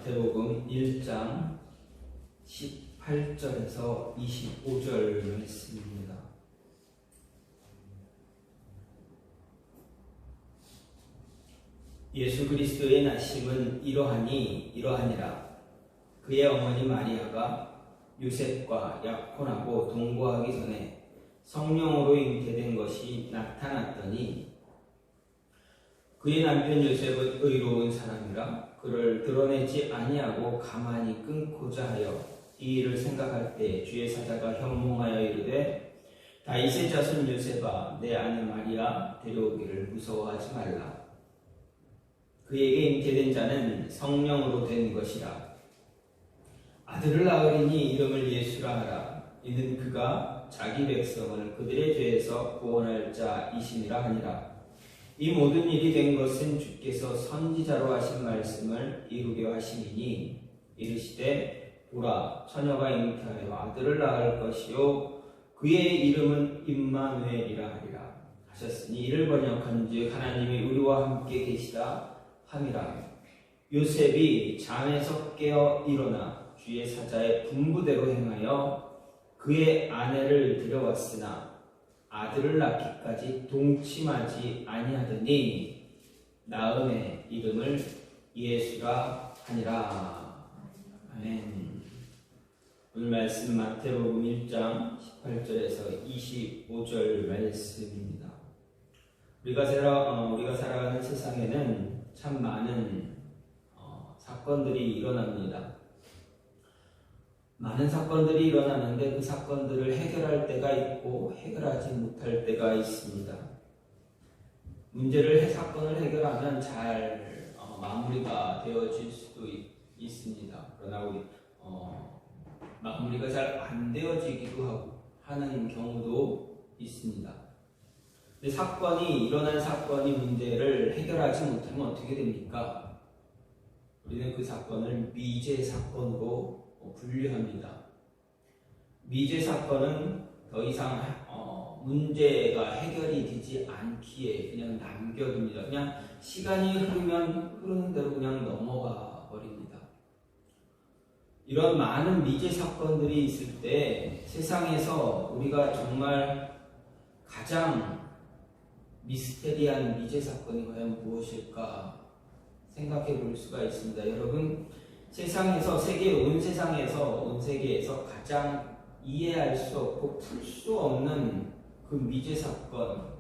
마태복음 1장 18절에서 25절 말씀입니다. 예수 그리스도의 나심은 이러하니라. 그의 어머니 마리아가 요셉과 약혼하고 동거하기 전에 성령으로 잉태된 것이 나타났더니 그의 남편 요셉은 의로운 사람이라 그를 드러내지 아니하고 가만히 끊고자 하여 이 일을 생각할 때 주의 사자가 현몽하여 이르되 다윗의 자손 요셉아 내 아내 마리아 데려오기를 무서워하지 말라. 그에게 잉태된 자는 성령으로 된 것이라. 아들을 낳으리니 이름을 예수라 하라. 이는 그가 자기 백성을 그들의 죄에서 구원할 자이심이라 하니라. 이 모든 일이 된 것은 주께서 선지자로 하신 말씀을 이루려 하심이니 이르시되 보라 처녀가 잉태하여 아들을 낳을 것이요 그의 이름은 임마누엘이라 하리라 하셨으니 이를 번역한즉 하나님이 우리와 함께 계시다 함이라. 요셉이 잠에서 깨어 일어나 주의 사자의 분부대로 행하여 그의 아내를 들여왔으나 아들을 낳기까지 동침하지 아니하더니 나음의 이름을 예수라 하니라. 아멘. 오늘 말씀 마태복음 1장 18절에서 25절 말씀입니다. 우리가 살아가는 세상에는 참 많은 사건들이 일어납니다. 많은 사건들이 일어나는데 그 사건들을 해결할 때가 있고 해결하지 못할 때가 있습니다. 사건을 해결하면 잘 마무리가 되어질 수도 있습니다. 그러나 마무리가 잘 안 되어지기도 하는 경우도 있습니다. 근데 일어난 사건이 문제를 해결하지 못하면 어떻게 됩니까? 우리는 그 사건을 미제 사건으로 분류합니다. 미제 사건은 더 이상 문제가 해결이 되지 않기에 그냥 남겨둡니다. 그냥 시간이 흐르는 대로 그냥 넘어가 버립니다. 이런 많은 미제 사건들이 있을 때 세상에서 우리가 정말 가장 미스테리한 미제 사건이 과연 무엇일까 생각해 볼 수가 있습니다. 여러분, 온 세계에서 가장 이해할 수 없고 풀 수 없는 그 미제 사건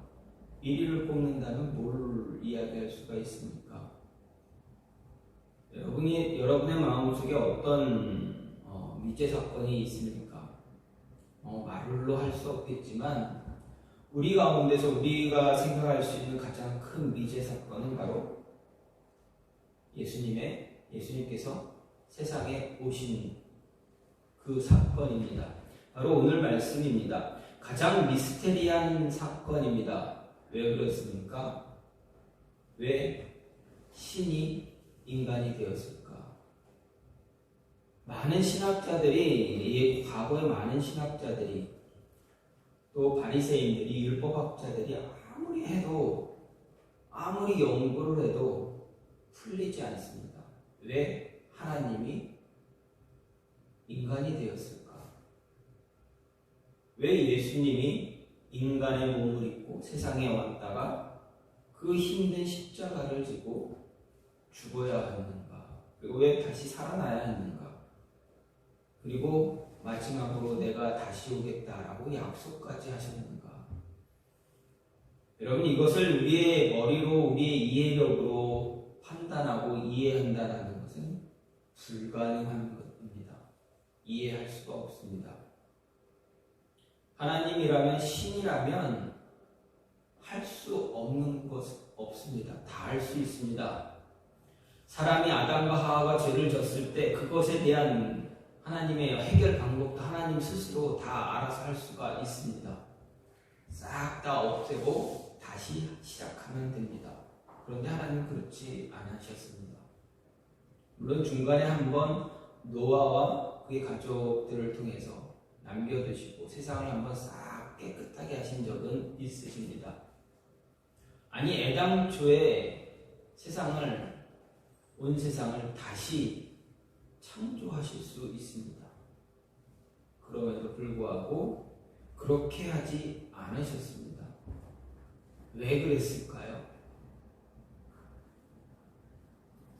1위를 꼽는다면 뭘 이야기할 수가 있습니까? 여러분의 마음속에 어떤 미제 사건이 있습니까? 말로 할 수 없겠지만 우리 가운데서 우리가 생각할 수 있는 가장 큰 미제 사건은 바로 예수님께서 세상에 오신 그 사건입니다. 바로 오늘 말씀입니다. 가장 미스테리한 사건입니다. 왜 그렇습니까? 왜 신이 인간이 되었을까? 과거의 많은 신학자들이 또 바리새인들이 율법학자들이 아무리 연구를 해도 풀리지 않습니다. 왜 하나님이 인간이 되었을까? 왜 예수님이 인간의 몸을 입고 세상에 왔다가 그 힘든 십자가를 지고 죽어야 했는가? 그리고 왜 다시 살아나야 했는가? 그리고 마지막으로 내가 다시 오겠다라고 약속까지 하셨는가? 여러분, 이것을 우리의 머리로 우리의 이해력으로 판단하고 이해한다는 것은 불가능한 것입니다. 이해할 수가 없습니다. 하나님이라면, 신이라면 할 수 없는 것 없습니다. 다 할 수 있습니다. 사람이 아담과 하와가 죄를 졌을 때 그것에 대한 하나님의 해결 방법도 하나님 스스로 다 알아서 할 수가 있습니다. 싹 다 없애고 다시 시작하면 됩니다. 그런데 하나님은 그렇지 않으셨습니다. 물론 중간에 한번 노아와 그의 가족들을 통해서 남겨두시고 세상을 한번 싹 깨끗하게 하신 적은 있으십니다. 애당초에 온 세상을 다시 창조하실 수 있습니다. 그럼에도 불구하고 그렇게 하지 않으셨습니다. 왜 그랬을까요?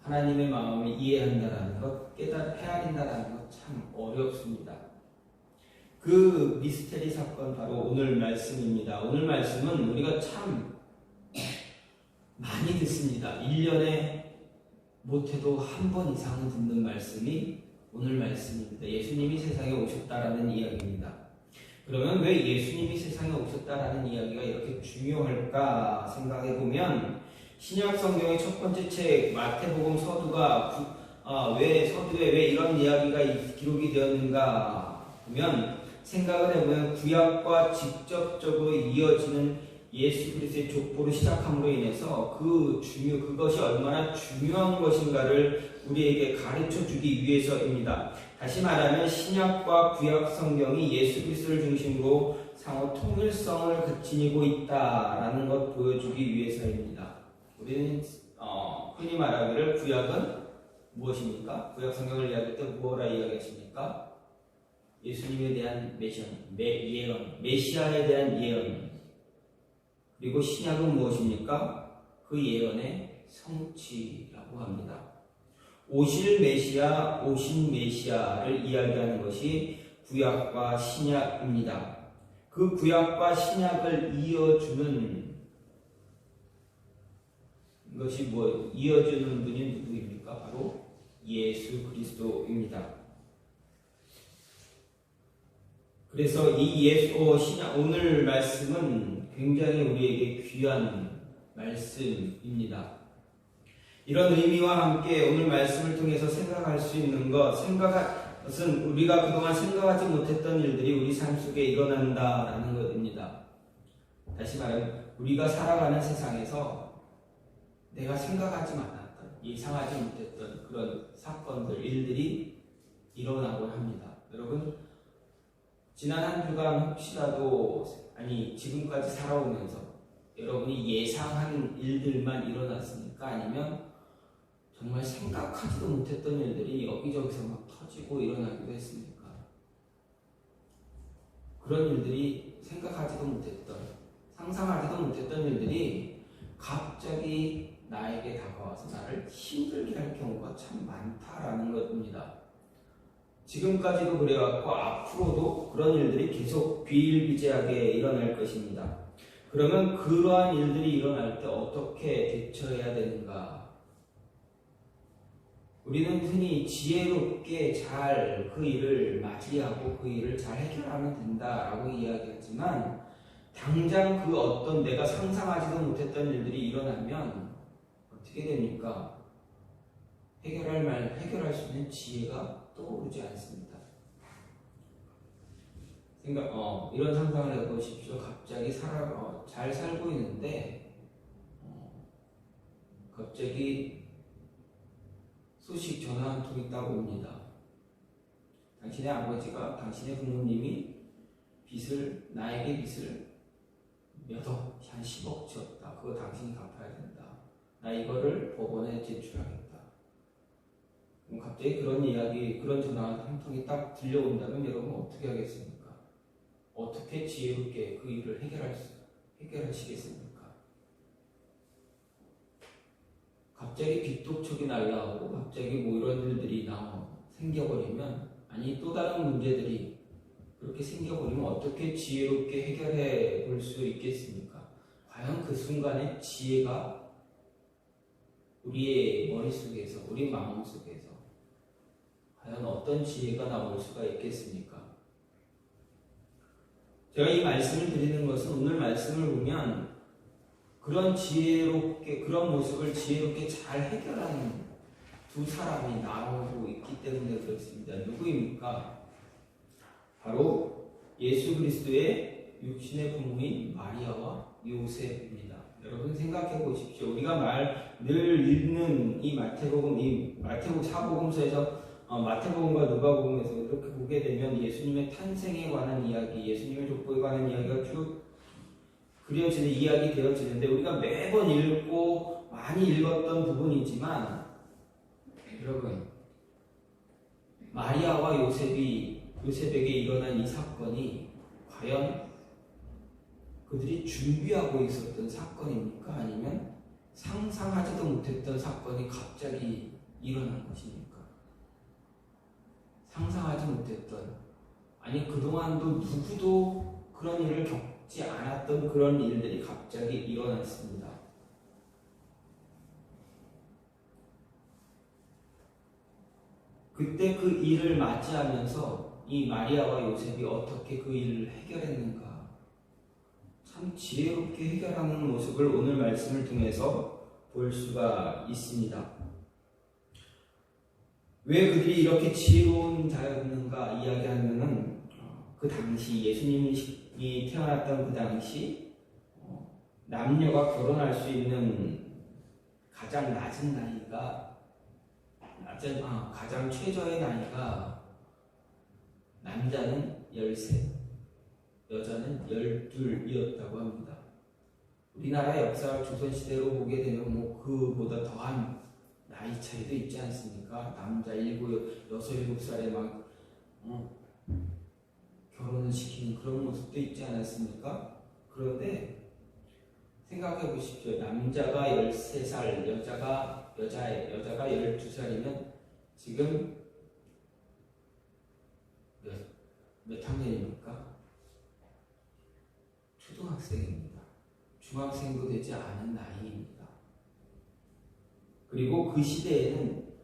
하나님의 마음을 이해한다는 것, 헤아린다는 것 참 어렵습니다. 그 미스테리 사건 바로 오늘 말씀입니다. 오늘 말씀은 우리가 참 많이 듣습니다. 1년에 못해도 한 번 이상은 듣는 말씀이 오늘 말씀입니다. 예수님이 세상에 오셨다라는 이야기입니다. 그러면 왜 예수님이 세상에 오셨다라는 이야기가 이렇게 중요할까 생각해 보면 신약 성경의 첫 번째 책 마태복음 서두가 서두에 왜 이런 이야기가 기록이 되었는가 보면 생각을 해보면 구약과 직접적으로 이어지는 예수 그리스도의 족보를 시작함으로 인해서 그것이 얼마나 중요한 것인가를 우리에게 가르쳐 주기 위해서입니다. 다시 말하면 신약과 구약 성경이 예수 그리스도를 중심으로 상호 통일성을 지니고 있다라는 것 보여주기 위해서입니다. 우리는 흔히 말하기를 구약은 무엇입니까? 구약 성경을 이야기할 때 뭐라 이야기하십니까? 예수님에 대한 예언, 메시아에 대한 예언. 그리고 신약은 무엇입니까? 그 예언의 성취라고 합니다. 오신 메시아를 이야기하는 것이 구약과 신약입니다. 그 구약과 신약을 이어주는 것이 이어주는 분이 누구입니까? 바로 예수 그리스도입니다. 그래서 이 오늘 말씀은 굉장히 우리에게 귀한 말씀입니다. 이런 의미와 함께 오늘 말씀을 통해서 생각할 수 있는 것은 우리가 그동안 생각하지 못했던 일들이 우리 삶 속에 일어난다라는 것입니다. 다시 말하면 우리가 살아가는 세상에서 내가 생각하지 않았던, 예상하지 못했던 그런 사건들, 일들이 일어나곤 합니다. 여러분, 지난 한 주간 혹시라도 지금까지 살아오면서 여러분이 예상한 일들만 일어났습니까? 아니면 정말 생각하지도 못했던 일들이 여기저기서 막 터지고 일어나기도 했습니까? 그런 일들이 생각하지도 못했던, 상상하지도 못했던 일들이 갑자기 나에게 다가와서 나를 힘들게 할 경우가 참 많다라는 것입니다. 지금까지도 그래왔고 앞으로도 그런 일들이 계속 비일비재하게 일어날 것입니다. 그러면 그러한 일들이 일어날 때 어떻게 대처해야 되는가? 우리는 흔히 지혜롭게 잘 그 일을 맞이하고 그 일을 잘 해결하면 된다라고 이야기하지만 당장 그 어떤 내가 상상하지도 못했던 일들이 일어나면 어떻게 됩니까? 해결할 수 있는 지혜가 떠오르지 않습니다. 이런 상상을 해보십시오. 갑자기 잘 살고 있는데 갑자기 소식 전화 한 통이 딱 옵니다. 당신의 아버지가, 당신의 부모님이 나에게 빚을 한 10억 지었다. 그거 당신이 갚아야 된다. 나 이거를 법원에 제출하겠다. 그럼 갑자기 그런 전화 한 통이 딱 들려온다면 여러분 어떻게 하겠습니까? 어떻게 지혜롭게 그 일을 해결하시겠습니까? 갑자기 빚독촉이 날라오고 갑자기 이런 일들이 생겨버리면 또 다른 문제들이 그렇게 생겨버리면 어떻게 지혜롭게 해결해 볼 수 있겠습니까? 과연 그 순간에 지혜가 우리의 머릿속에서, 우리 마음속에서 과연 어떤 지혜가 나올 수가 있겠습니까? 제가 이 말씀을 드리는 것은 오늘 말씀을 보면 그런 모습을 지혜롭게 잘 해결하는 두 사람이 나오고 있기 때문에 그렇습니다. 누구입니까? 바로 예수 그리스도의 육신의 부모인 마리아와 요셉입니다. 여러분 생각해 보십시오. 우리가 늘 읽는 이 마태복음 사복음서에서 마태복음과 누가복음에서 이렇게 보게 되면 예수님의 탄생에 관한 이야기, 예수님의 족보에 관한 이야기가 쭉 이야기 되어지는데 우리가 매번 많이 읽었던 부분이지만 여러분 마리아와 요셉에게 일어난 이 사건이 과연 그들이 준비하고 있었던 사건입니까? 아니면 상상하지도 못했던 사건이 갑자기 일어난 것입니까? 상상하지 못했던, 아니 그동안도 누구도 그런 일을 겪지 않았던 그런 일들이 갑자기 일어났습니다. 그때 그 일을 맞이하면서 이 마리아와 요셉이 어떻게 그 일을 해결했는가, 참 지혜롭게 해결하는 모습을 오늘 말씀을 통해서 볼 수가 있습니다. 왜 그들이 이렇게 지혜로운 자였는가 이야기하면은 그 당시 예수님이 태어났던 그 당시 남녀가 결혼할 수 있는 가장 낮은 나이가 가장 최저의 나이가 남자는 13, 여자는 12이었다고 합니다. 우리나라 역사를 조선시대로 보게 되면 그보다 더한 나이 차이도 있지 않습니까? 남자 7, 6, 7살에 막 결혼을 시키는 그런 모습도 있지 않았습니까? 그런데 생각해 보십시오. 남자가 13살, 여자가 12살이면 지금 몇 학년입니까? 초등학생입니다. 중학생도 되지 않은 나이입니다. 그리고 그 시대에는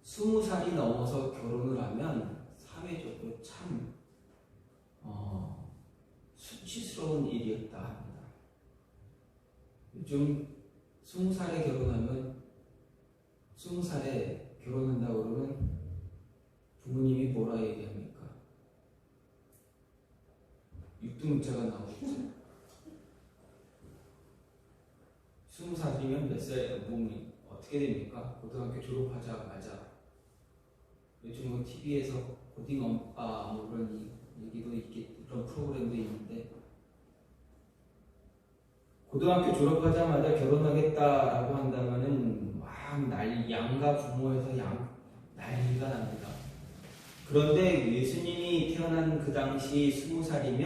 20살이 넘어서 결혼을 하면 사회적으로 참 수치스러운 일이었다 합니다. 요즘 20살에 결혼하면 20살에 결혼한다고 그러면 부모님이 뭐라 얘기합니까? 육두문자가 나오겠죠. 20살이면 몇 살, 어떻게 됩니까? 고등학교 졸업하자마자 요즘 TV에서 고딩 엄빠 그런 얘기도 있겠, 그런 프로그램도 있는데 고등학교 졸업하자마자 결혼하겠다라고 한다면은 막 양가 부모에서 난리가 납니다. 그런데 예수님이 태어난 그 당시 20살이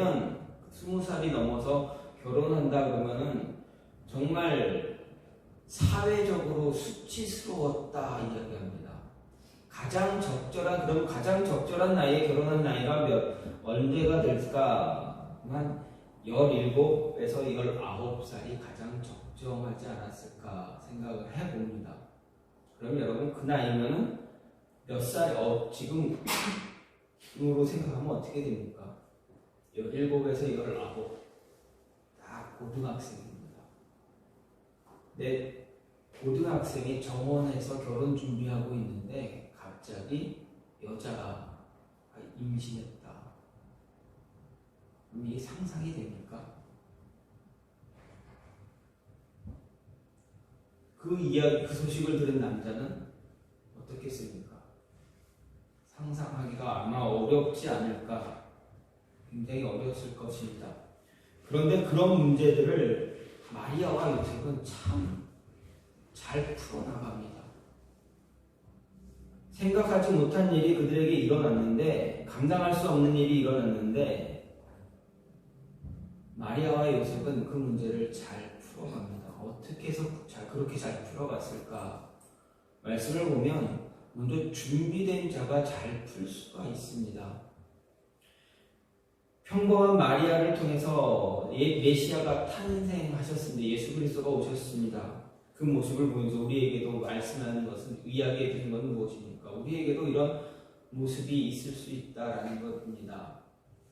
넘어서 결혼한다 그러면은 정말 사회적으로 수치스러웠다 이야기합니다. 가장 적절한 나이에 결혼한 나이가 언제가 될까? 한 17에서 19살이 가장 적정하지 않았을까 생각을 해봅니다. 그럼 여러분 그 나이면은 몇 살, 지금으로 생각하면 어떻게 됩니까? 17에서 19, 다 고등학생입니다. 내 고등학생이 정원에서 결혼 준비하고 있는데 갑자기 여자가 임신했다. 그럼 이게 상상이 됩니까? 그 소식을 들은 남자는 어떻겠습니까? 상상하기가 아마 어렵지 않을까, 굉장히 어려웠을 것입니다. 그런데 그런 문제들을 마리아와 요셉은 참 잘 풀어나갑니다. 생각하지 못한 일이 그들에게 일어났는데, 감당할 수 없는 일이 일어났는데 마리아와 요셉은 그 문제를 잘 풀어갑니다. 어떻게 해서 그렇게 잘 풀어갔을까? 말씀을 보면 먼저 준비된 자가 잘 풀 수가 있습니다. 평범한 마리아를 통해서 메시아가 탄생하셨습니다. 예수 그리스도가 오셨습니다. 그 모습을 보면서 우리에게도 말씀하는 것은, 이야기해 주는 것은 무엇입니까? 우리에게도 이런 모습이 있을 수 있다라는 것입니다.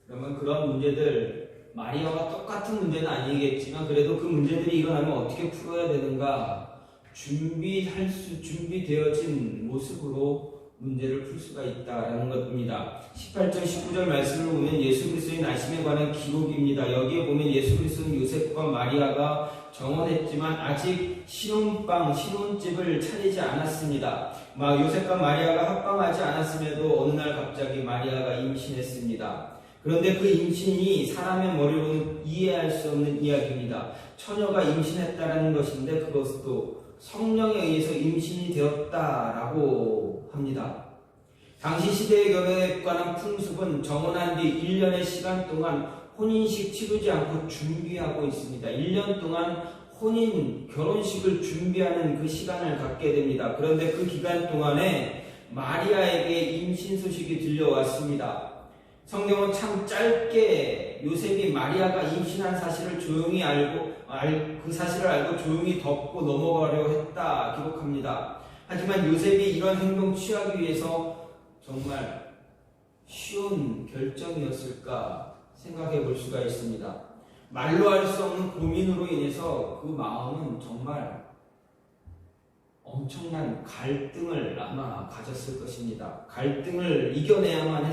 그러면 그런 문제들, 마리아와 똑같은 문제는 아니겠지만 그래도 그 문제들이 일어나면 어떻게 풀어야 되는가, 준비되어진 모습으로 문제를 풀 수가 있다라는 것입니다. 18절 19절 말씀을 보면 예수 그리스도의 나심에 관한 기록입니다. 여기에 보면 예수 그리스도는 요셉과 마리아가 정혼했지만 아직 신혼집을 차리지 않았습니다. 요셉과 마리아가 합방하지 않았음에도 어느 날 갑자기 마리아가 임신했습니다. 그런데 그 임신이 사람의 머리로는 이해할 수 없는 이야기입니다. 처녀가 임신했다는 것인데 그것도 성령에 의해서 임신이 되었다라고 합니다. 당시 시대의 결혼에 관한 풍습은 정혼한 뒤 1년의 시간 동안 혼인식 치르지 않고 준비하고 있습니다. 1년 동안 결혼식을 준비하는 그 시간을 갖게 됩니다. 그런데 그 기간 동안에 마리아에게 임신 소식이 들려왔습니다. 성경은 참 짧게 요셉이 마리아가 임신한 사실을 조용히 그 사실을 알고 조용히 덮고 넘어가려 했다 기록합니다. 하지만 요셉이 이런 행동 취하기 위해서 정말 쉬운 결정이었을까 생각해 볼 수가 있습니다. 말로 할 수 없는 고민으로 인해서 그 마음은 정말 엄청난 갈등을 아마 가졌을 것입니다. 갈등을 이겨내야만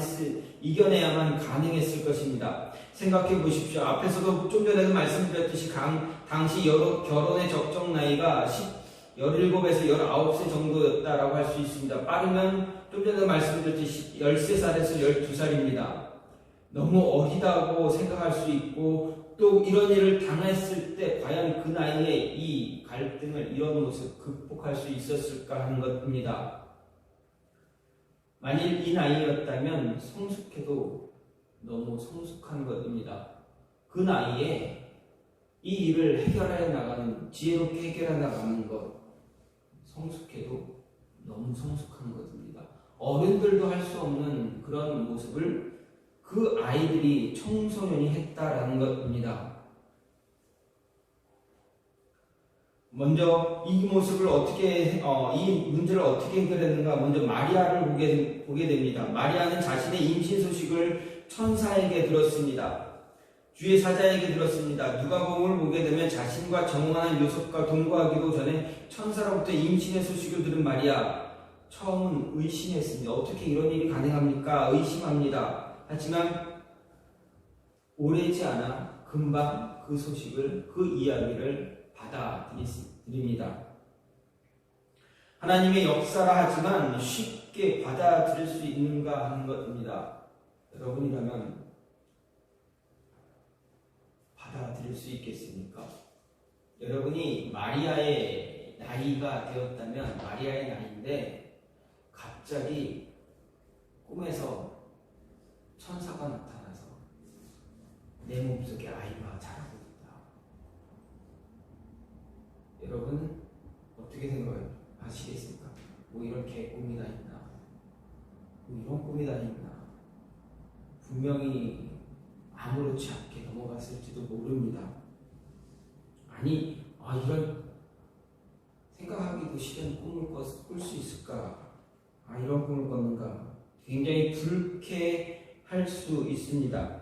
가능했을 것입니다. 생각해 보십시오. 앞에서도 좀 전에도 말씀드렸듯이 당시 결혼의 적정 나이가 17에서 19세 정도였다라고 할 수 있습니다. 빠르면 좀 전에 말씀드렸듯이 13살에서 12살입니다. 너무 어리다고 생각할 수 있고 또 이런 일을 당했을 때 과연 그 나이에 이 갈등을 이런 모습 극복할 수 있었을까 하는 것입니다. 만일 이 나이였다면 성숙해도 너무 성숙한 것입니다. 그 나이에 이 일을 해결해 나가는, 지혜롭게 해결해 나가는 것, 성숙해도 너무 성숙한 것입니다. 어른들도 할 수 없는 그런 모습을 그 아이들이 청소년이 했다라는 것입니다. 먼저 이 문제를 어떻게 해결했는가? 먼저 마리아를 보게 됩니다. 마리아는 자신의 임신 소식을 천사에게 들었습니다. 주의 사자에게 들었습니다. 누가복음을 보게 되면 자신과 정혼한 요셉과 동거하기도 전에 천사로부터 임신의 소식을 들은 마리아, 처음은 의심했습니다. 어떻게 이런 일이 가능합니까? 의심합니다. 하지만 오래지 않아 금방 그 소식을, 그 이야기를 받아들입니다. 하나님의 역사라 하지만 쉽게 받아들일 수 있는가 하는 것입니다. 여러분이라면 받아들일 수 있겠습니까? 여러분이 마리아의 나이가 되었다면, 마리아의 나이인데 갑자기 꿈에서 천사가 나타나서 내 몸속에 아이가 자라고 있다. 여러분은 어떻게 생각하시겠습니까? 뭐 이런 개꿈이 다 있나? 뭐 이런 꿈이 다 있나? 분명히 아무렇지 않게 넘어갔을지도 모릅니다. 아니, 이런 생각하기도 싫은 꿈을 꿀 수 있을까? 이런 꿈을 꿨는가? 굉장히 불쾌할 수 있습니다.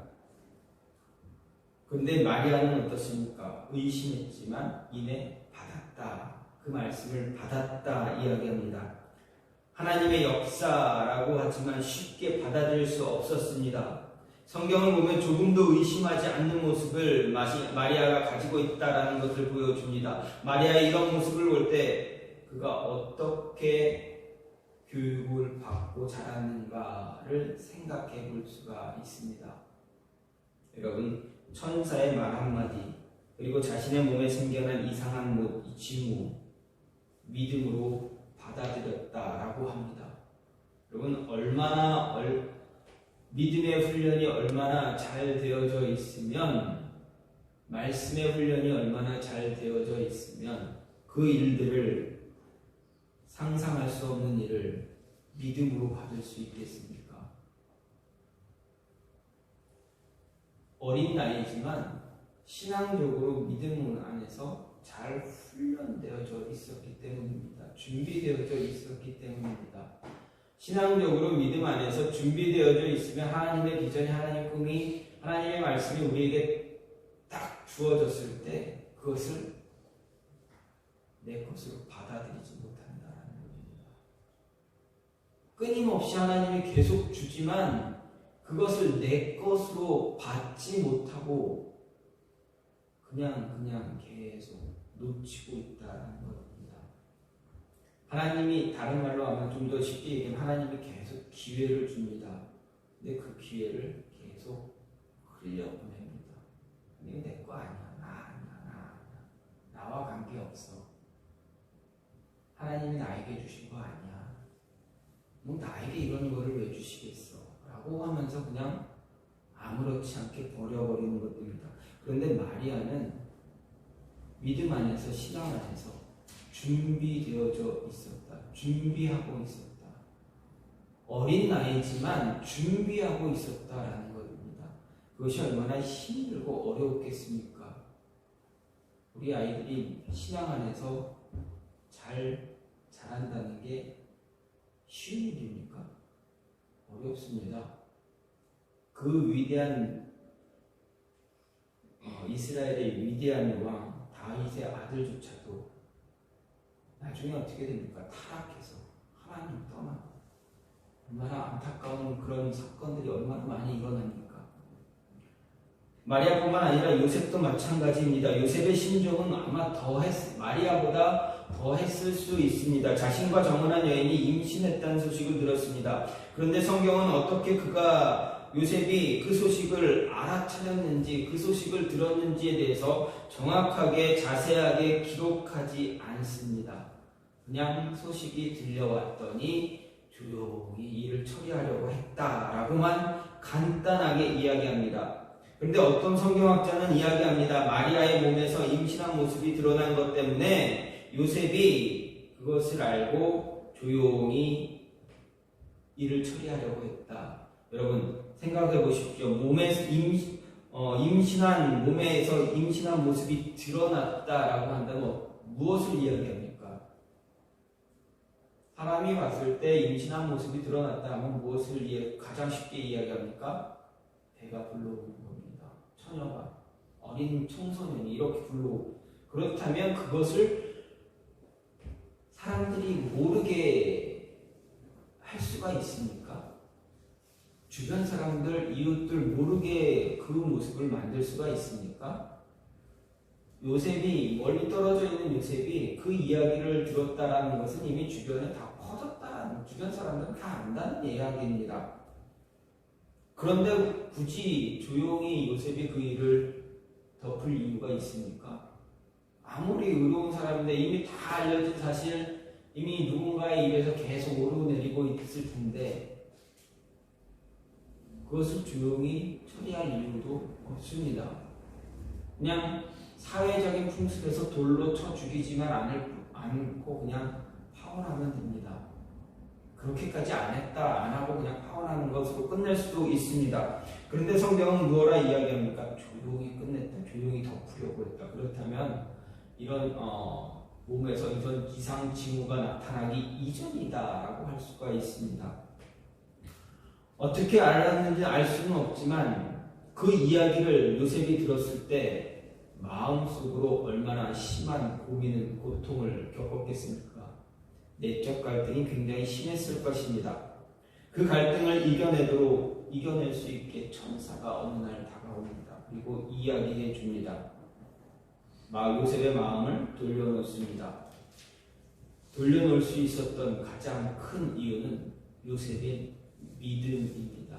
그런데 마리아는 어떻습니까? 의심했지만 이내 받았다. 그 말씀을 받았다 이야기합니다. 하나님의 역사라고 하지만 쉽게 받아들일 수 없었습니다. 성경을 보면 조금도 의심하지 않는 모습을 마리아가 가지고 있다는 것을 보여줍니다. 마리아의 이런 모습을 볼 때 그가 어떻게 교육을 받고 자랐는가를 생각해 볼 수가 있습니다. 여러분, 천사의 말 한마디, 그리고 자신의 몸에 생겨난 이상한 징후, 믿음으로 받아들였다라고 합니다. 여러분, 믿음의 훈련이 얼마나 잘 되어져 있으면, 말씀의 훈련이 얼마나 잘 되어져 있으면 그 일들을, 상상할 수 없는 일을 믿음으로 받을 수 있겠습니까? 어린 나이지만 신앙적으로 믿음 안에서 잘 훈련되어져 있었기 때문입니다. 준비되어져 있었기 때문입니다. 신앙적으로 믿음 안에서 준비되어져 있으면 하나님의 비전이, 하나님의 꿈이, 하나님의 말씀이 우리에게 딱 주어졌을 때 그것을 내 것으로 받아들이지 못한다는 것입니다. 끊임없이 하나님이 계속 주지만 그것을 내 것으로 받지 못하고 그냥 계속 놓치고 있다는 것입니다. 하나님이, 다른 말로 하면 좀 더 쉽게 얘기하면 하나님이 계속 기회를 줍니다. 근데 그 기회를 계속 흘려보냅니다. 이게 내 거 아니야. 나와 관계없어. 하나님이 나에게 주신 거 아니야. 뭐 나에게 이런 거를 그냥 아무렇지 않게 버려버리는 것들입니다. 그런데 마리아는 믿음 안에서 신앙 안에서 준비되어져 있었다. 준비하고 있었다. 어린 나이지만 준비하고 있었다라는 것입니다. 그것이 얼마나 힘들고 어려웠겠습니까? 우리 아이들이 신앙 안에서 잘 자란다는 게 쉬운 일입니까? 어렵습니다. 그 위대한 이스라엘의 위대한 왕 다윗의 아들조차도 나중에 어떻게 됩니까? 타락해서 하나님 떠나고 얼마나 안타까운 그런 사건들이 얼마나 많이 일어납니까? 마리아뿐만 아니라 요셉도 마찬가지입니다. 요셉의 심정은 아마 마리아보다 더 했을 수 있습니다. 자신과 정혼한 여인이 임신했다는 소식을 들었습니다. 그런데 성경은 어떻게 요셉이 그 소식을 알아차렸는지, 그 소식을 들었는지에 대해서 정확하게 자세하게 기록하지 않습니다. 그냥 소식이 들려왔더니 조용히 일을 처리하려고 했다라고만 간단하게 이야기합니다. 그런데 어떤 성경학자는 이야기합니다. 마리아의 몸에서 임신한 모습이 드러난 것 때문에 요셉이 그것을 알고 조용히 일을 처리하려고 했다. 여러분 생각해 보십시오. 몸에서 임신한 모습이 드러났다라고 한다면 무엇을 이야기합니까? 사람이 봤을 때 임신한 모습이 드러났다 하면 무엇을 가장 쉽게 이야기합니까? 배가 불러오는 겁니다. 처녀가, 어린 청소년이 이렇게 불러오고, 그렇다면 그것을 사람들이 모르게 할 수가 있습니까? 주변 사람들, 이웃들 모르게 그 모습을 만들 수가 있습니까? 요셉이, 멀리 떨어져 있는 요셉이 그 이야기를 들었다라는 것은 이미 주변에 다 퍼졌다라는, 주변 사람들은 다 안다는 이야기입니다. 그런데 굳이 조용히 요셉이 그 일을 덮을 이유가 있습니까? 아무리 의로운 사람인데 이미 다 알려진 사실, 이미 누군가의 입에서 계속 오르내리고 있을 텐데 그것을 조용히 처리할 이유도 없습니다. 그냥 사회적인 풍습에서 돌로 쳐 죽이지만 않고 그냥 파혼하면 됩니다. 그렇게까지 안 했다, 안 하고 그냥 파혼하는 것으로 끝낼 수도 있습니다. 그런데 성경은 뭐라 이야기합니까? 조용히 끝냈다, 조용히 덮으려고 했다. 그렇다면 이런 몸에서 이런 이상 징후가 나타나기 이전이다라고 할 수가 있습니다. 어떻게 알았는지 알 수는 없지만 그 이야기를 요셉이 들었을 때 마음속으로 얼마나 심한 고통을 겪었겠습니까? 내적 갈등이 굉장히 심했을 것입니다. 그 갈등을 이겨낼 수 있게 천사가 어느 날 다가옵니다. 그리고 이야기해 줍니다. 요셉의 마음을 돌려놓습니다. 돌려놓을 수 있었던 가장 큰 이유는 요셉의 믿음입니다.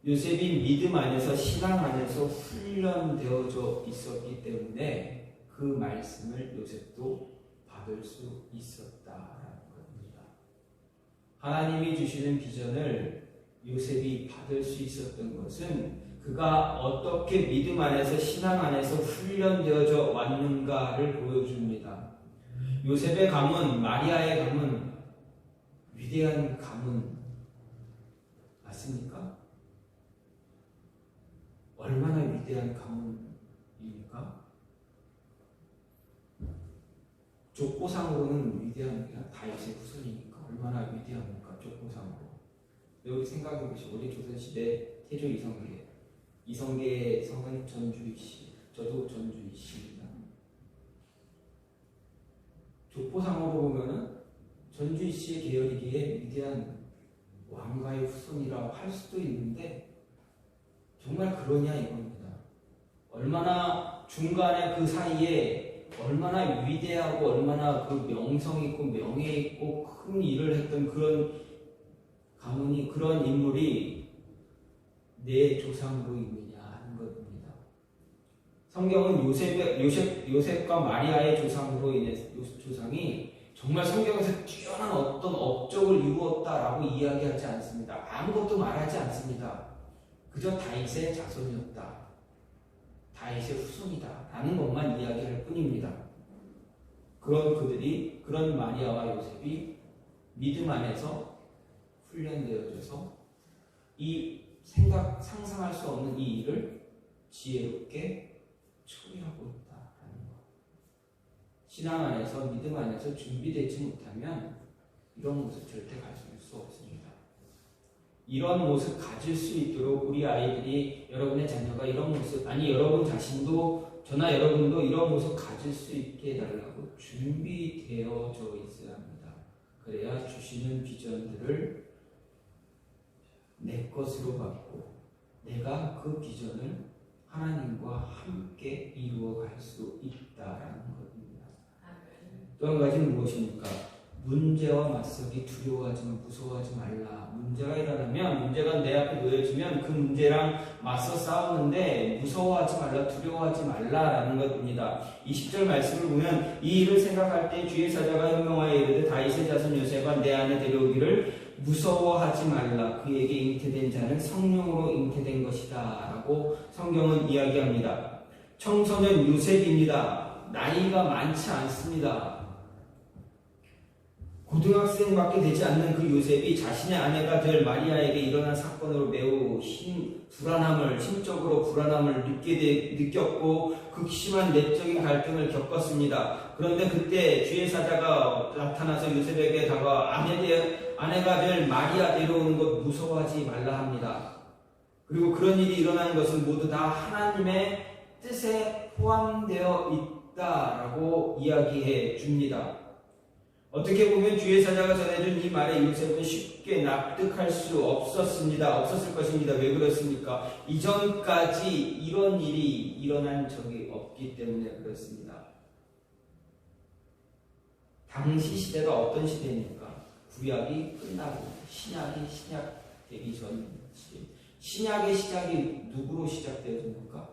요셉이 믿음 안에서, 신앙 안에서 훈련되어져 있었기 때문에 그 말씀을 요셉도 받을 수 있었다라는 겁니다. 하나님이 주시는 비전을 요셉이 받을 수 있었던 것은 그가 어떻게 믿음 안에서, 신앙 안에서 훈련되어져 왔는가를 보여줍니다. 요셉의 가문, 마리아의 가문, 위대한 가문 맞습니까? 얼마나 위대한 가문입니까? 족보상으로는 위대한 그냥 다윗의 후손이니까 얼마나 위대합니까? 족보상으로. 여기 생각해 보시죠. 우리 조선시대 태조 이성계의 성은 전주이씨, 저도 전주이씨입니다. 족보상으로 보면은 전주이씨의 계열이기에 위대한 왕가의 후손이라고 할 수도 있는데 정말 그러냐 이겁니다. 얼마나 중간에 그 사이에 얼마나 위대하고 얼마나 그 명성 있고 명예 있고 큰 일을 했던 그런 가문이, 그런 인물이 내 조상으로 있느냐 하는 것입니다. 성경은 요셉과 마리아의 조상으로 인해서 조상이 정말 성경에서 뛰어난 어떤 업적을 이루었다라고 이야기하지 않습니다. 아무것도 말하지 않습니다. 그저 다윗의 자손이었다. 다윗의 후손이다. 라는 것만 이야기할 뿐입니다. 그런 마리아와 요셉이 믿음 안에서 훈련되어져서 이 상상할 수 없는 이 일을 지혜롭게 처리하고 있다라는 것. 신앙 안에서, 믿음 안에서 준비되지 못하면 이런 모습 절대 가질 수 없습니다. 이런 모습 가질 수 있도록 우리 아이들이, 여러분의 자녀가 이런 모습, 아니 여러분 자신도, 저나 여러분도 이런 모습 가질 수 있게 해달라고 준비되어져 있어야 합니다. 그래야 주시는 비전들을 내 것으로 받고 내가 그 비전을 하나님과 함께 이루어갈 수 있다라는 것입니다. 또 한 가지는 무엇입니까? 문제와 맞서기 두려워하지만 무서워하지 말라. 문제가 일어나면, 문제가 내 앞에 놓여지면 그 문제랑 맞서 싸우는데 무서워하지 말라, 두려워하지 말라라는 것입니다. 20절 말씀을 보면 이 일을 생각할 때 주의 사자가 현명하여 이르되 다윗의 자손 요셉아 내 안에 데려오기를 무서워하지 말라. 그에게 잉태된 자는 성령으로 잉태된 것이다 라고 성경은 이야기합니다. 청소년 요셉입니다. 나이가 많지 않습니다. 고등학생밖에 되지 않는 그 요셉이 자신의 아내가 될 마리아에게 일어난 사건으로 매우 심적으로 불안함을 느꼈고 극심한 내적인 갈등을 겪었습니다. 그런데 그때 주의 사자가 나타나서 요셉에게 다가와 아내가 될 마리아 데려오는 것 무서워하지 말라 합니다. 그리고 그런 일이 일어나는 것은 모두 다 하나님의 뜻에 포함되어 있다라고 이야기해 줍니다. 어떻게 보면 주의 사자가 전해준 이 말에 요셉은 쉽게 납득할 수 없었을 것입니다. 왜 그렇습니까? 이전까지 이런 일이 일어난 적이 없기 때문에 그렇습니다. 당시 시대가 어떤 시대입니까? 구약이 끝나고 신약이 시작되기 전 시대. 신약의 시작이 누구로 시작되었습니까?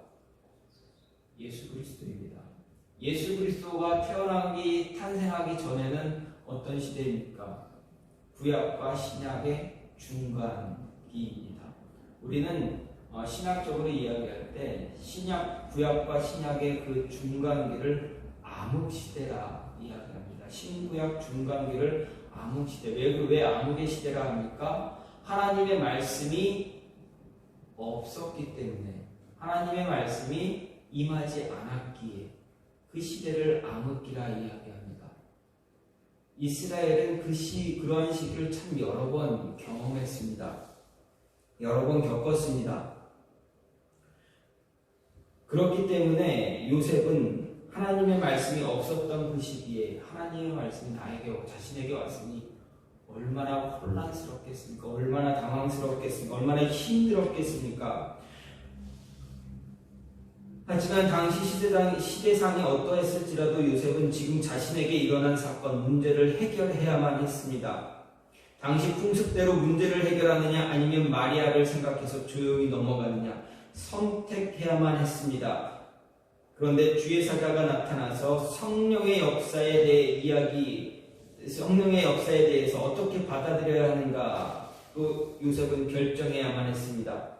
예수 그리스도입니다. 예수 그리스도가 탄생하기 전에는 어떤 시대입니까? 구약과 신약의 중간기입니다. 우리는 신학적으로 이야기할 때 구약과 신약의 그 중간기를 암흑시대라 이야기합니다. 신구약 중간기를 암흑시대. 왜 암흑의 시대라 합니까? 하나님의 말씀이 없었기 때문에, 하나님의 말씀이 임하지 않았기에 그 시대를 암흑기라 이야기합니다. 이스라엘은 그런 시기를 참 여러 번 경험했습니다. 여러 번 겪었습니다. 그렇기 때문에 요셉은 하나님의 말씀이 없었던 그 시기에 하나님의 말씀이 자신에게 왔으니 얼마나 혼란스럽겠습니까? 얼마나 당황스럽겠습니까? 얼마나 힘들었겠습니까? 하지만 당시 시대상이 어떠했을지라도 요셉은 지금 자신에게 일어난 사건, 문제를 해결해야만 했습니다. 당시 풍습대로 문제를 해결하느냐 아니면 마리아를 생각해서 조용히 넘어가느냐 선택해야만 했습니다. 그런데 주의 사자가 나타나서 성령의 역사에 대해서 어떻게 받아들여야 하는가 또 요셉은 결정해야만 했습니다.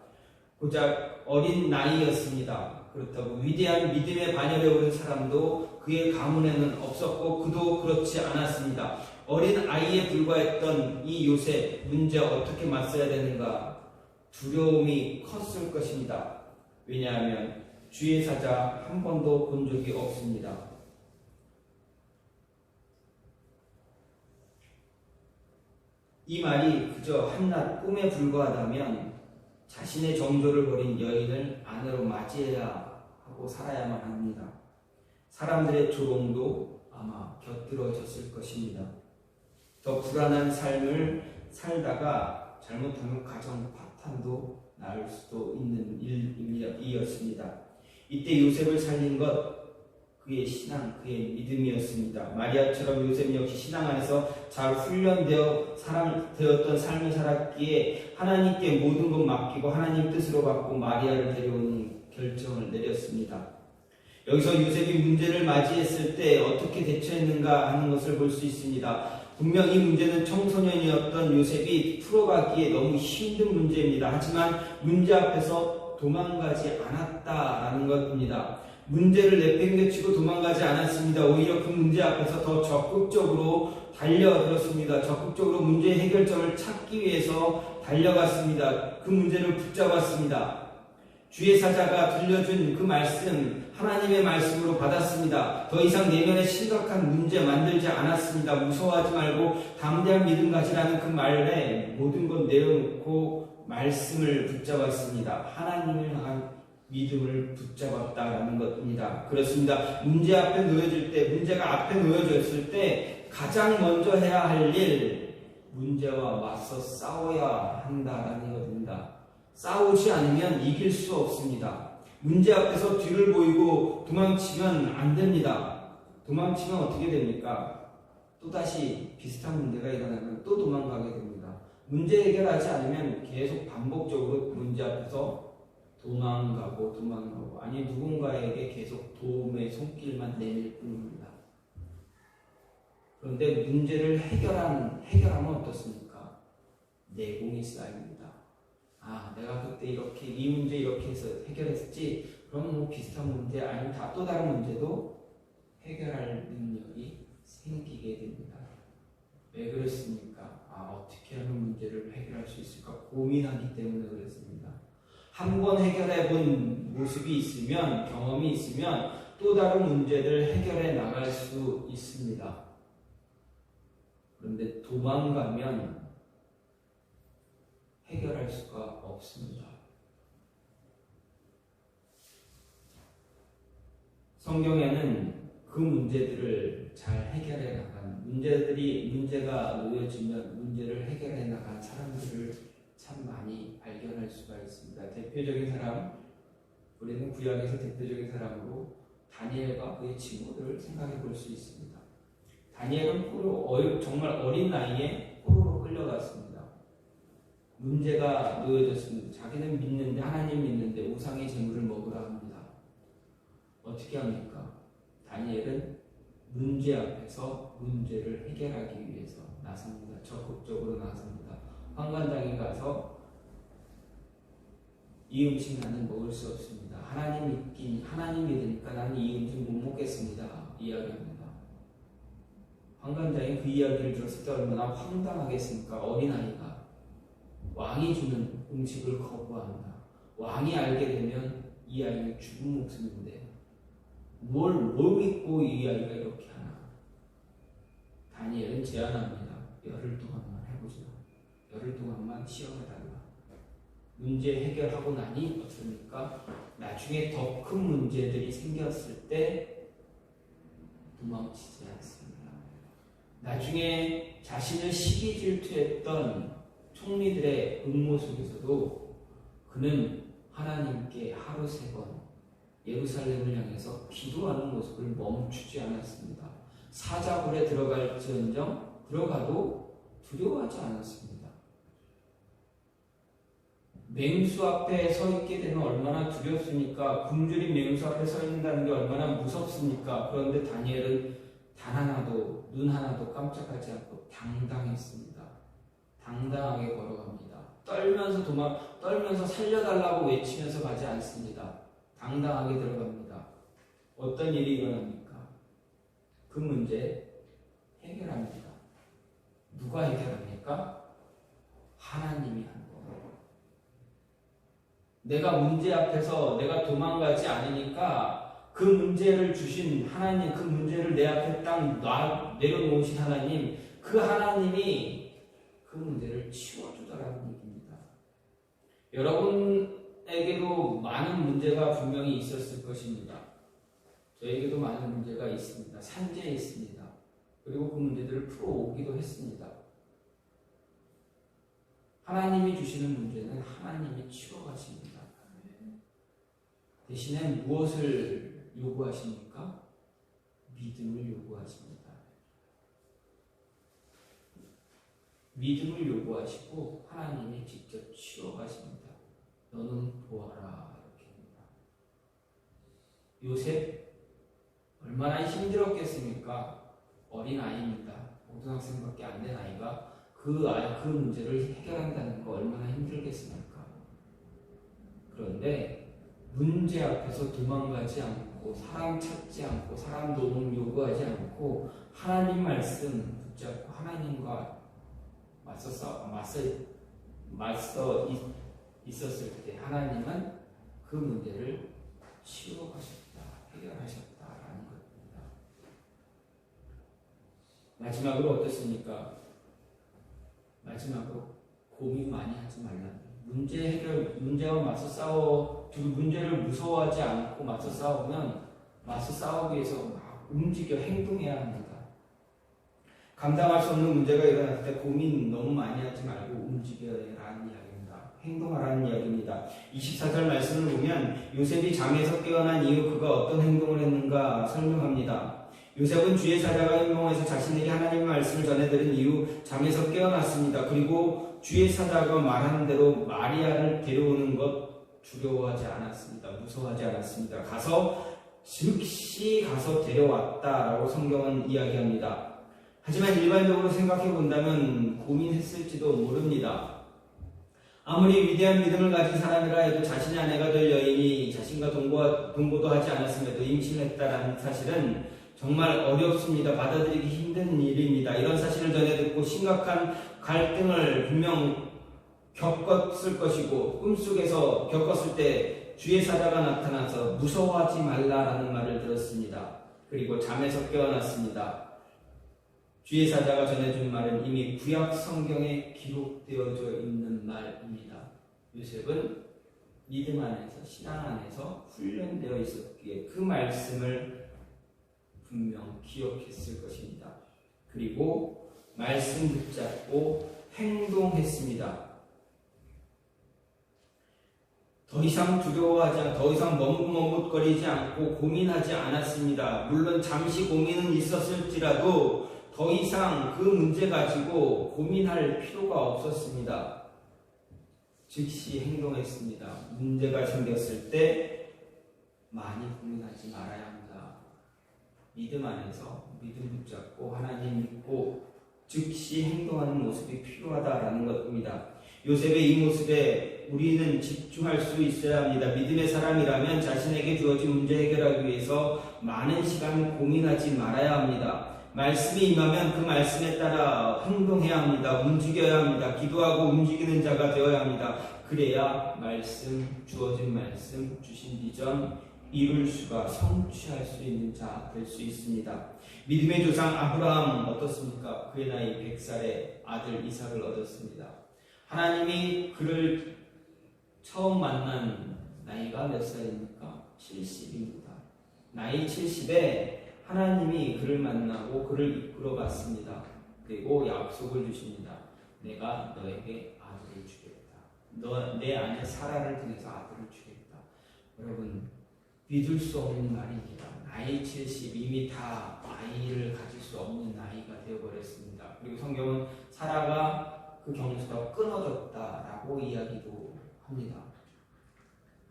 고작 어린 나이였습니다. 그렇다고 위대한 믿음의 반열에 오른 사람도 그의 가문에는 없었고 그도 그렇지 않았습니다. 어린 아이에 불과했던 이 요셉, 문제 어떻게 맞서야 되는가? 두려움이 컸을 것입니다. 왜냐하면 주의 사자 한 번도 본 적이 없습니다. 이 말이 그저 한낱 꿈에 불과하다면 자신의 정조를 버린 여인을 아내로 맞이해야 하고 살아야만 합니다. 사람들의 조롱도 아마 곁들어졌을 것입니다. 더 불안한 삶을 살다가 잘못하면 가정 파탄도 날 수도 있는 일이었습니다. 이때 요셉을 살린 것 그의 신앙, 그의 믿음이었습니다. 마리아처럼 요셉 역시 신앙 안에서 잘 훈련되었던 삶을 살았기에 하나님께 모든 것 맡기고 하나님 뜻으로 받고 마리아를 데려오는 결정을 내렸습니다. 여기서 요셉이 문제를 맞이했을 때 어떻게 대처했는가 하는 것을 볼 수 있습니다. 분명 이 문제는 청소년이었던 요셉이 풀어가기에 너무 힘든 문제입니다. 하지만 문제 앞에서 도망가지 않았다라는 것입니다. 문제를 내팽개치고 도망가지 않았습니다. 오히려 그 문제 앞에서 더 적극적으로 달려들었습니다. 적극적으로 문제 해결점을 찾기 위해서 달려갔습니다. 그 문제를 붙잡았습니다. 주의 사자가 들려준 그 말씀, 하나님의 말씀으로 받았습니다. 더 이상 내면에 심각한 문제 만들지 않았습니다. 무서워하지 말고 담대한 믿음 가지라는 그 말에 모든 것 내려놓고 말씀을 붙잡았습니다. 하나님을 향한 믿음을 붙잡았다라는 것입니다. 그렇습니다. 문제 앞에 놓여질 때, 문제가 앞에 놓여졌을 때 가장 먼저 해야 할 일, 문제와 맞서 싸워야 한다라는 것입니다. 싸우지 않으면 이길 수 없습니다. 문제 앞에서 뒤를 보이고 도망치면 안 됩니다. 도망치면 어떻게 됩니까? 또다시 비슷한 문제가 일어나면 또 도망가게 됩니다. 문제 해결하지 않으면 계속 반복적으로 문제 앞에서 도망가고 아니 누군가에게 계속 도움의 손길만 내밀 뿐입니다. 그런데 문제를 해결하면 어떻습니까? 내공이 쌓입니다. 아, 내가 그때 이렇게 이 문제 이렇게 해서 해결했지. 그럼 뭐 비슷한 문제 아니면 또 다른 문제도 해결할 능력이 생기게 됩니다. 왜 그렇습니까? 아, 어떻게 하면 문제를 해결할 수 있을까 고민하기 때문에 그렇습니다. 한 번 해결해 본 모습이 있으면, 경험이 있으면 또 다른 문제를 해결해 나갈 수 있습니다. 그런데 도망가면 해결할 수가 없습니다. 성경에는 그 문제들을 잘 해결해 나간 문제가 놓여지면 문제를 해결해 나간 사람들을 참 많이 발견할 수가 있습니다. 대표적인 사람, 우리는 구약에서 대표적인 사람으로 다니엘과 그의 친구들을 생각해 볼 수 있습니다. 다니엘은 정말 어린 나이에 포로로 끌려갔습니다. 문제가 놓여졌습니다. 자기는 믿는데, 하나님 믿는데 우상의 재물을 먹으라 합니다. 어떻게 합니까? 다니엘은 문제 앞에서 문제를 해결하기 위해서 나섭니다. 적극적으로 나섭니다. 환관장에 가서 이 음식 나는 먹을 수 없습니다. 하나님 믿으니까 나는 이 음식 못 먹겠습니다. 이야기합니다. 환관장이 그 이야기를 들었을 때 얼마나 황당하겠습니까? 어린아이가 왕이 주는 음식을 거부한다. 왕이 알게 되면 이 아이는 죽은 목숨인데 뭘 믿고 이 아이가 이렇게 하나? 다니엘은 제안합니다. 열흘 동안만 해보자. 열흘 동안만 시험해달라. 문제 해결하고 나니 어떻습니까? 나중에 더 큰 문제들이 생겼을 때 도망치지 않습니다. 나중에 자신을 시기 질투했던 총리들의 음모 속에서도 그는 하나님께 하루 3번 예루살렘을 향해서 기도하는 모습을 멈추지 않았습니다. 사자굴에 들어갈지언정 들어가도 두려워하지 않았습니다. 맹수 앞에 서 있게 되면 얼마나 두렵습니까? 굶주린 맹수 앞에 서 있는다는 게 얼마나 무섭습니까? 그런데 다니엘은 눈 하나도 깜짝하지 않고 당당했습니다. 당당하게 걸어갑니다. 떨면서 살려달라고 외치면서 가지 않습니다. 당당하게 들어갑니다. 어떤 일이 일어납니까? 그 문제 해결합니다. 누가 해결합니까? 하나님이 하는 겁니다. 내가 문제 앞에서 내가 도망가지 않으니까 그 문제를 주신 하나님, 그 문제를 내 앞에 딱 내려놓으신 하나님, 그 하나님이 그 문제를 치워주더라는 얘기입니다. 여러분에게도 많은 문제가 분명히 있었을 것입니다. 저에게도 많은 문제가 있습니다. 산재에 있습니다. 그리고 그 문제들을 풀어오기도 했습니다. 하나님이 주시는 문제는 하나님이 치워가십니다. 대신에 무엇을 요구하십니까? 믿음을 요구하십니다. 믿음을 요구하시고 하나님이 직접 치워가십니다. 너는 보아라 이렇게 합니다. 요셉 얼마나 힘들었겠습니까? 어린 아이입니다. 고등학생밖에 안 된 아이가 그 문제를 해결한다는 거 얼마나 힘들겠습니까? 그런데 문제 앞에서 도망가지 않고 사람 찾지 않고 사람 도움 요구하지 않고 하나님 말씀 붙잡고 하나님과 맞서 있었을 때 하나님은 그 문제를 치유하셨다, 해결하셨다라는 겁니다. 마지막으로 어떻습니까? 마지막으로 고민 많이 하지 말라. 문제와 맞서 문제를 무서워하지 않고 맞서 싸우기 위해서 막 움직여 행동해야 합니다. 감당할 수 없는 문제가 일어날 때 고민 너무 많이 하지 말고 움직여라는 이야기입니다. 행동하라는 이야기입니다. 24절 말씀을 보면 요셉이 잠에서 깨어난 이후 그가 어떤 행동을 했는가 설명합니다. 요셉은 주의 사자가 현몽에서 자신에게 하나님의 말씀을 전해드린 이후 잠에서 깨어났습니다. 그리고 주의 사자가 말하는 대로 마리아를 데려오는 것 두려워하지 않았습니다. 무서워하지 않았습니다. 즉시 가서 데려왔다라고 성경은 이야기합니다. 하지만 일반적으로 생각해 본다면 고민했을지도 모릅니다. 아무리 위대한 믿음을 가진 사람이라 해도 자신의 아내가 될 여인이 자신과 동거도 하지 않았음에도 임신했다라는 사실은 정말 어렵습니다. 받아들이기 힘든 일입니다. 이런 사실을 전해 듣고 심각한 갈등을 분명 겪었을 것이고 꿈속에서 겪었을 때 주의 사자가 나타나서 무서워하지 말라라는 말을 들었습니다. 그리고 잠에서 깨어났습니다. 주의 사자가 전해준 말은 이미 구약 성경에 기록되어져 있는 말입니다. 요셉은 믿음 안에서 신앙 안에서 훈련되어 있었기에 그 말씀을 분명 기억했을 것입니다. 그리고 말씀 붙잡고 행동했습니다. 더 이상 더 이상 머뭇머뭇거리지 않고 고민하지 않았습니다. 물론 잠시 고민은 있었을지라도 더 이상 그 문제 가지고 고민할 필요가 없었습니다. 즉시 행동했습니다. 문제가 생겼을 때 많이 고민하지 말아야 합니다. 믿음 안에서 믿음 붙잡고 하나님 믿고 즉시 행동하는 모습이 필요하다라는 것입니다. 요셉의 이 모습에 우리는 집중할 수 있어야 합니다. 믿음의 사람이라면 자신에게 주어진 문제 해결하기 위해서 많은 시간 고민하지 말아야 합니다. 말씀이 임하면 그 말씀에 따라 행동해야 합니다. 움직여야 합니다. 기도하고 움직이는 자가 되어야 합니다. 그래야 주어진 말씀, 주신 비전 이룰 수가 성취할 수 있는 자 될 수 있습니다. 믿음의 조상 아브라함 어떻습니까? 그의 나이 100살에 아들 이삭을 얻었습니다. 하나님이 그를 처음 만난 나이가 몇 살입니까? 70입니다. 나이 70에 하나님이 그를 만나고 그를 이끌어 갔습니다. 그리고 약속을 주십니다. 내가 너에게 아들을 주겠다. 내 아내 사라를 통해서 아들을 주겠다. 여러분 믿을 수 없는 말입니다. 나이 70 이미 다 아이를 가질 수 없는 나이가 되어버렸습니다. 그리고 성경은 사라가 그 경수가 끊어졌다라고 이야기도 합니다.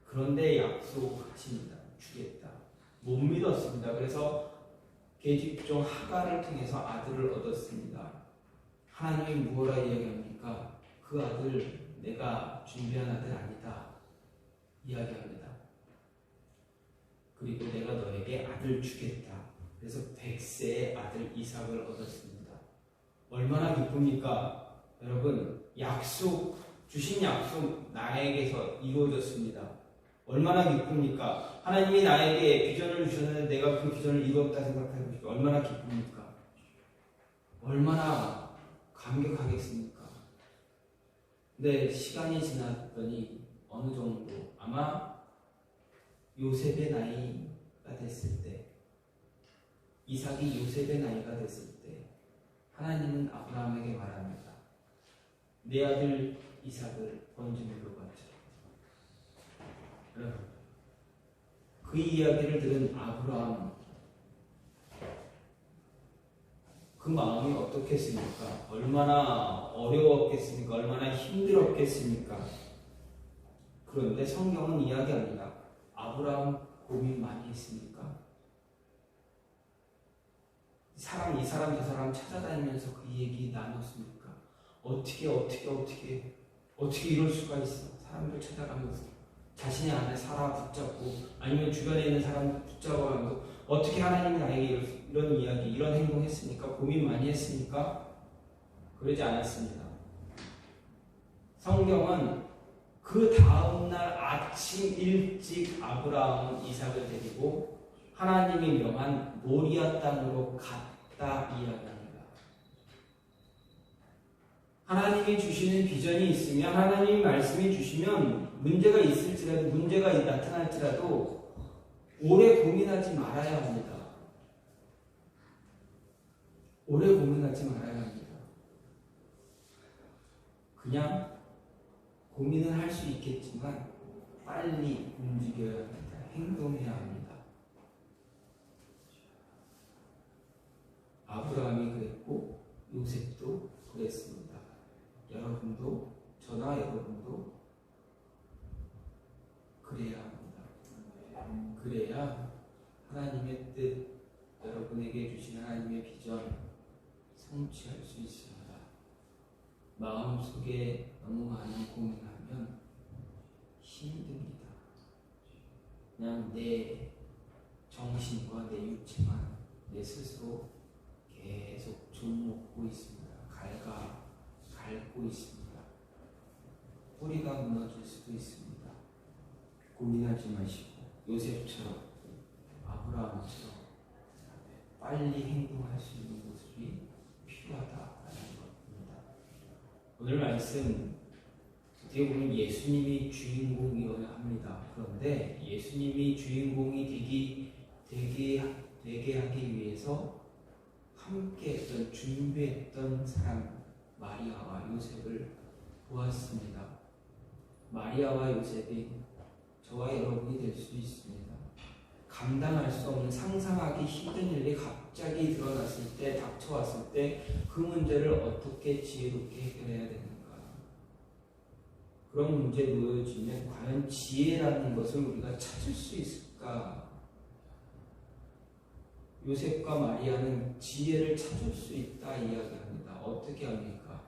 그런데 약속하십니다. 주겠다. 못 믿었습니다. 그래서 계집종 하갈을 통해서 아들을 얻었습니다. 하나님이 무엇라 이야기합니까? 그 아들 내가 준비한 아들 아니다 이야기합니다. 그리고 내가 너에게 아들 주겠다. 그래서 100세의 아들 이삭을 얻었습니다. 얼마나 기쁩니까? 여러분 주신 약속 나에게서 이루어졌습니다. 얼마나 기쁩니까? 하나님이 나에게 비전을 주셨는데 내가 그 비전을 이루었다 생각해보십시오. 얼마나 기쁩니까? 얼마나 감격하겠습니까? 근데 시간이 지났더니 어느 정도 아마 요셉의 나이가 됐을 때 이삭이 요셉의 나이가 됐을 때 하나님은 아브라함에게 말합니다. 내 아들 이삭을 번제물로 바쳐. 여러분 그 이야기를 들은 아브라함 그 마음이 어떻겠습니까? 얼마나 어려웠겠습니까? 얼마나 힘들었겠습니까? 그런데 성경은 이야기합니다. 아브라함 고민 많이 했습니까? 이 사람 저 사람 찾아다니면서 그 얘기 나눴습니까? 어떻게 이럴 수가 있어? 사람들 찾아가면서 자신의 안에 살아 붙잡고 아니면 주변에 있는 사람들 붙잡아가면서 어떻게 하나님이 나에게 이런 이야기, 이런 행동했습니까? 고민 많이 했습니까? 그러지 않았습니다. 성경은 그 다음날 아침 일찍 아브라함은 이삭을 데리고 하나님이 명한 모리아 땅으로 갔다 이야기합니다. 하나님이 주시는 비전이 있으면, 하나님이 말씀해 주시면 문제가 있을지라도, 문제가 나타날지라도 오래 고민하지 말아야 합니다. 오래 고민하지 말아야 합니다. 그냥 고민은 할 수 있겠지만 빨리 움직여야 합니다. 행동해야 합니다. 아브라함이 그랬고 요셉도 그랬습니다. 여러분도, 저나 여러분도 그래야 합니다. 그래야 하나님의 뜻, 여러분에게 주신 하나님의 비전 성취할 수 있습니다. 마음속에 너무 많은 고민하면 힘듭니다. 그냥 내 정신과 내 육체만 내 스스로 계속 좀먹고 있습니다. 닳고 있습니다. 뿌리가 무너질 수도 있습니다. 고민하지 마시고 요셉처럼, 아브라함처럼 빨리 행동할 수 있는 모습이 필요하다라는 겁니다. 오늘 말씀 어떻게 보면 예수님이 주인공이어야 합니다. 그런데 예수님이 주인공이 되게 하기 위해서 함께했던, 준비했던 사람 마리아와 요셉을 보았습니다. 마리아와 요셉이 저와 여러분이 될 수 있습니다. 감당할 수 없는, 상상하기 힘든 일이 갑자기 드러났을 때, 닥쳐왔을 때 그 문제를 어떻게 지혜롭게 해결해야 되는가. 그런 문제에 놓여지면 과연 지혜라는 것을 우리가 찾을 수 있을까? 요셉과 마리아는 지혜를 찾을 수 있다 이야기합니다. 어떻게 합니까?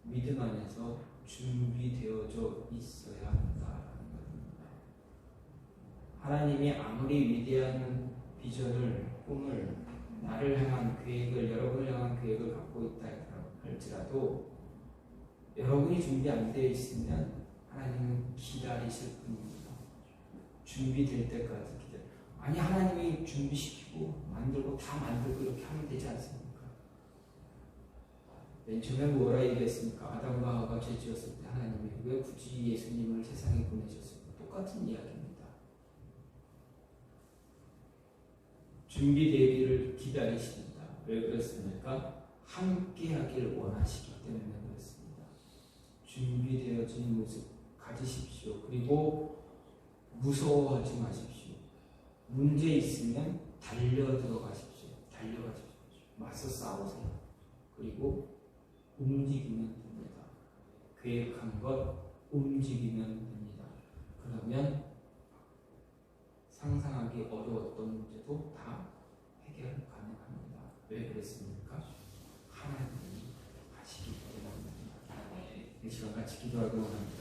믿음 안에서 준비되어져 있어야 한다는 것입니다. 하나님이 아무리 위대한 비전을, 꿈을, 나를 향한 계획을, 여러분을 향한 계획을 갖고 있다 할지라도 여러분이 준비 안 되어 있으면 하나님은 기다리실 뿐입니다. 준비될 때까지 기다려. 아니, 하나님이 준비시키고 만들고 다 만들고 이렇게 하면 되지 않습니까? 맨 처음에 뭐라 얘기했습니까? 아담과 하와가 죄 지었을 때 하나님이 왜 굳이 예수님을 세상에 보내셨을까? 똑같은 이야기입니다. 준비되기를 기다리십니다. 왜 그렇습니까? 함께 하길 원하시기 때문에 그렇습니다. 준비되어진 모습 가지십시오. 그리고 무서워하지 마십시오. 문제 있으면 달려 들어가십시오. 맞서 싸우세요. 그리고 움직이면 됩니다. 계획한 것 움직이면 됩니다. 그러면 상상하기 어려웠던 문제도 다 해결 가능합니다. 왜 그랬습니까? 하나님이 하시기 때문입니다. 이 시간 같이 기도하고 합니다.